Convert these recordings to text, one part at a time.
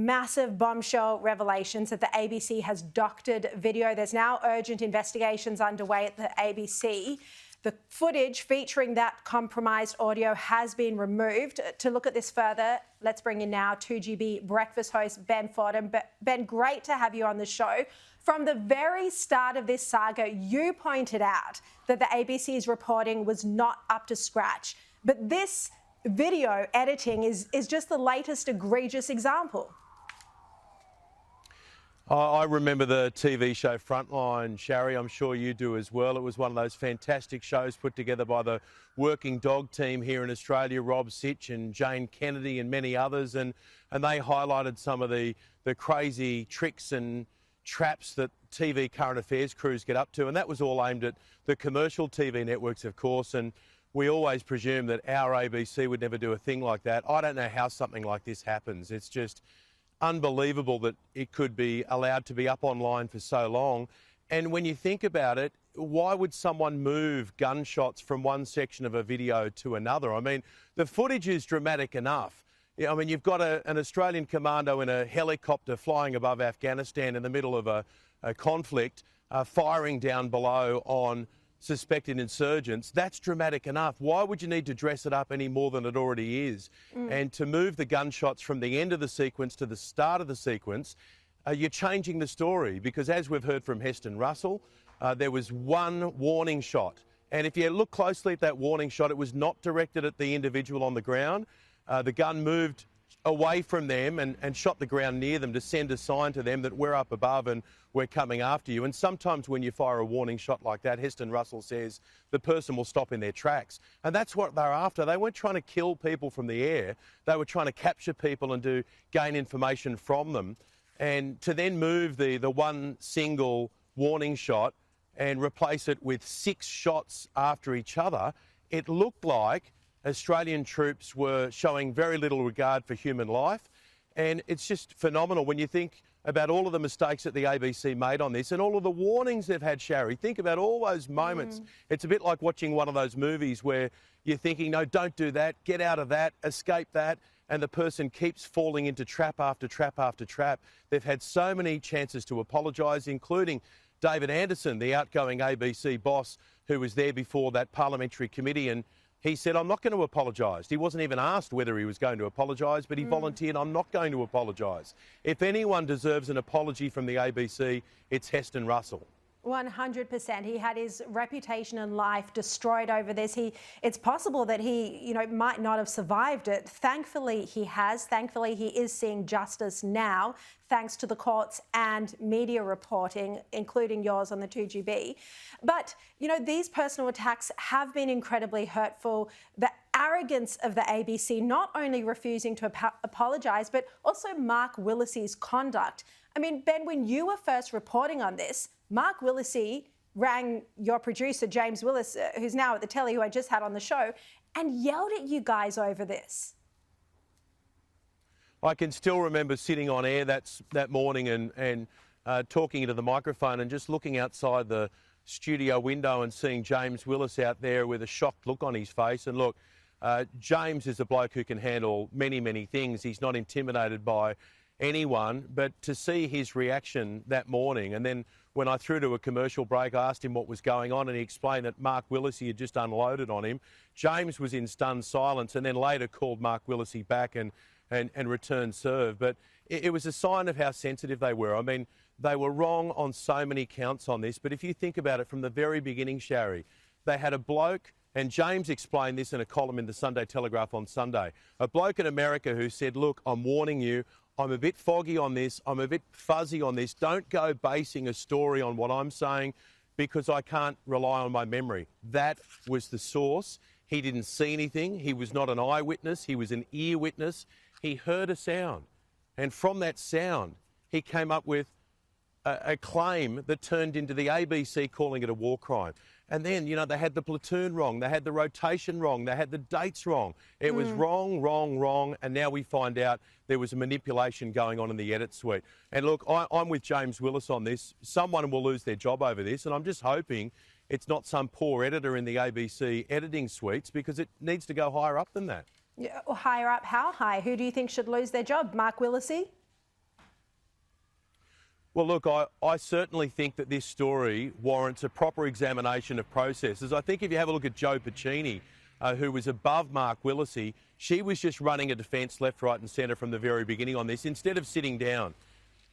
Massive bombshell revelations that the ABC has doctored video. There's now urgent investigations underway at the ABC. The footage featuring that compromised audio has been removed. To look at this further, let's bring in now 2GB breakfast host Ben Fordham. Ben, great to have you on the show. From the very start of this saga, you pointed out that the ABC's reporting was not up to scratch. But this video editing is just the latest egregious example. I remember the TV show Frontline, Sharri. I'm sure you do as well. It was one of those fantastic shows put together by the working dog team here in Australia, Rob Sitch and Jane Kennedy and many others. And they highlighted some of the crazy tricks and traps that TV current affairs crews get up to. And that was all aimed at the commercial TV networks, of course. And we always presume that our ABC would never do a thing like that. I don't know how something like this happens. It's just unbelievable that it could be allowed to be up online for so long. And when you think about it, why would someone move gunshots from one section of a video to another? I mean, the footage is dramatic enough. I mean, you've got an Australian commando in a helicopter flying above Afghanistan in the middle of a conflict, firing down below on suspected insurgents. That's dramatic enough. Why would you need to dress it up any more than it already is? And to move the gunshots from the end of the sequence to the start of the sequence, you're changing the story, because as we've heard from Heston Russell, there was one warning shot. And if you look closely at that warning shot, it was not directed at the individual on the ground. The gun moved away from them and shot the ground near them to send a sign to them that we're up above and we're coming after you. And sometimes when you fire a warning shot like that, Heston Russell says, the person will stop in their tracks. And that's what they're after. They weren't trying to kill people from the air. They were trying to capture people and gain information from them. And to then move the one single warning shot and replace it with 6 shots after each other, it looked like Australian troops were showing very little regard for human life. And it's just phenomenal when you think about all of the mistakes that the ABC made on this and all of the warnings they've had, Sharri. Think about all those moments. It's a bit like watching one of those movies where you're thinking, no, don't do that, get out of that, escape that, and the person keeps falling into trap after trap after trap. They've had so many chances to apologise, including David Anderson, the outgoing ABC boss who was there before that parliamentary committee, and he said, I'm not going to apologise. He wasn't even asked whether he was going to apologise, but he volunteered, I'm not going to apologise. If anyone deserves an apology from the ABC, it's Heston Russell. 100%. He had his reputation and life destroyed over this. It's possible that he, might not have survived it. Thankfully, he has. Thankfully, he is seeing justice now, thanks to the courts and media reporting, including yours on the 2GB. But, these personal attacks have been incredibly hurtful. The arrogance of the ABC, not only refusing to apologise, but also Mark Willisey's conduct. I mean, Ben, when you were first reporting on this, Mark Willisey rang your producer, James Willis, who's now at the telly, who I just had on the show, and yelled at you guys over this. I can still remember sitting on air that morning and talking into the microphone and just looking outside the studio window and seeing James Willis out there with a shocked look on his face. And look, James is a bloke who can handle many, many things. He's not intimidated by anyone, but to see his reaction that morning, and then when I threw to a commercial break, I asked him what was going on, and he explained that Mark Willisey had just unloaded on him. James was in stunned silence and then later called Mark Willisey back and returned serve. But it was a sign of how sensitive they were. I mean, they were wrong on so many counts on this, but if you think about it from the very beginning, Sharri, they had a bloke, and James explained this in a column in the Sunday Telegraph on Sunday, a bloke in America who said, look, I'm warning you, I'm a bit foggy on this, I'm a bit fuzzy on this, don't go basing a story on what I'm saying because I can't rely on my memory. That was the source. He didn't see anything, he was not an eyewitness, he was an ear witness. He heard a sound, and from that sound he came up with a claim that turned into the ABC calling it a war crime. And then, they had the platoon wrong, they had the rotation wrong, they had the dates wrong. It was wrong, wrong, wrong, and now we find out there was a manipulation going on in the edit suite. And look, I'm with James Willis on this. Someone will lose their job over this, and I'm just hoping it's not some poor editor in the ABC editing suites, because it needs to go higher up than that. Yeah, higher up? How high? Who do you think should lose their job? Mark Willisey? Well, look, I certainly think that this story warrants a proper examination of processes. I think if you have a look at Joe Puccini, who was above Mark Willisey, she was just running a defence left, right and centre from the very beginning on this, instead of sitting down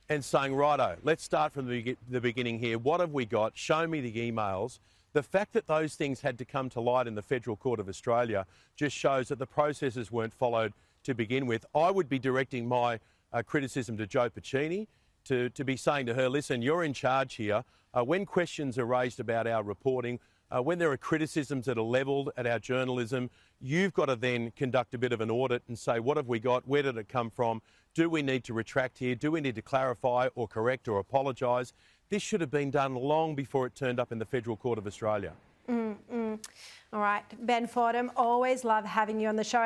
and saying, righto, let's start from the beginning here. What have we got? Show me the emails. The fact that those things had to come to light in the Federal Court of Australia just shows that the processes weren't followed to begin with. I would be directing my criticism to Joe Puccini, to be saying to her, listen, you're in charge here. When questions are raised about our reporting, when there are criticisms that are levelled at our journalism, you've got to then conduct a bit of an audit and say, what have we got? Where did it come from? Do we need to retract here? Do we need to clarify or correct or apologise? This should have been done long before it turned up in the Federal Court of Australia. All right, Ben Fordham, always love having you on the show.